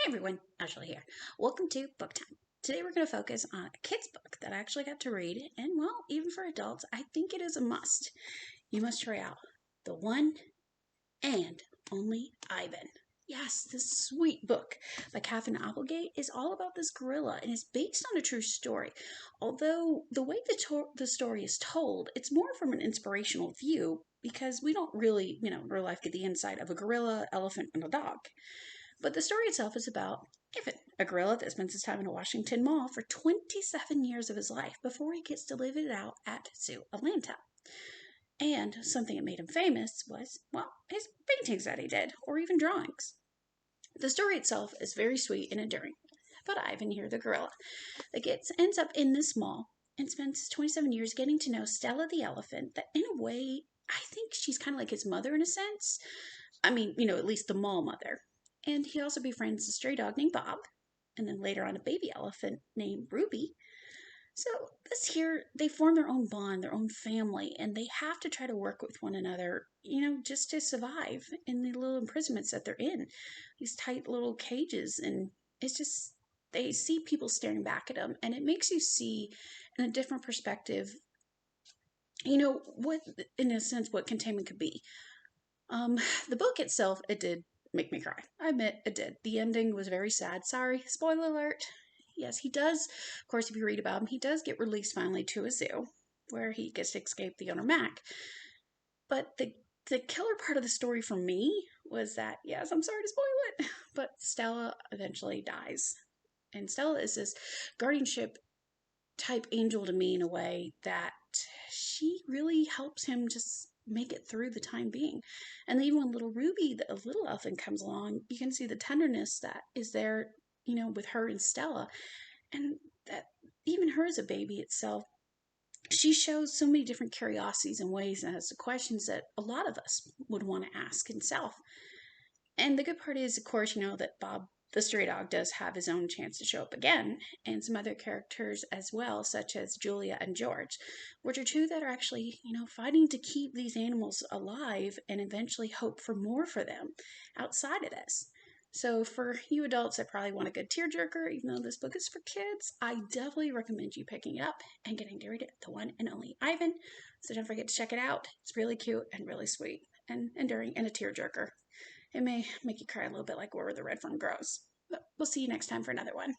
Hey everyone, Ashley here. Welcome to Book Time. Today we're going to focus on a kid's book that I actually got to read, and well, even for adults, I think it is a must. You must try out The One and Only Ivan. Yes, this sweet book by Katherine Applegate is all about this gorilla and is based on a true story. Although the way the story is told, it's more from an inspirational view because we don't really, in real life get the insight of a gorilla, elephant, and a dog. But the story itself is about Ivan, a gorilla that spends his time in a Washington mall for 27 years of his life before he gets to live it out at Zoo Atlanta. And something that made him famous was, well, his paintings that he did, or even drawings. The story itself is very sweet and endearing about Ivan here, the gorilla, that ends up in this mall and spends 27 years getting to know Stella the elephant, that in a way, I think she's kind of like his mother in a sense. I mean, at least the mall mother. And he also befriends a stray dog named Bob, and then later on a baby elephant named Ruby. So this here, they form their own bond, their own family, and they have to try to work with one another, just to survive in the little imprisonments that they're in, these tight little cages. And it's just, they see people staring back at them, and it makes you see in a different perspective, what, in a sense, what containment could be. The book itself, it did make me cry. I admit it did. The ending was very sad. Sorry, spoiler alert. Yes, he does. Of course, if you read about him, he does get released finally to a zoo where he gets to escape the owner Mac. But the killer part of the story for me was that, yes, I'm sorry to spoil it, but Stella eventually dies. And Stella is this guardianship type angel to me in a way that she really helps him just make it through the time being. And even when little Ruby, the little elephant, comes along, you can see the tenderness that is there, with her and Stella. And that even her as a baby itself, she shows so many different curiosities and ways and has the questions that a lot of us would want to ask himself. And the good part is, of course, that Bob the stray dog does have his own chance to show up again, and some other characters as well, such as Julia and George, which are two that are actually, fighting to keep these animals alive and eventually hope for more for them outside of this. So for you adults that probably want a good tearjerker, even though this book is for kids, I definitely recommend you picking it up and getting to read it, The One and Only Ivan. So don't forget to check it out. It's really cute and really sweet and enduring and a tearjerker. It may make you cry a little bit like Where the Red Fern Grows. But we'll see you next time for another one.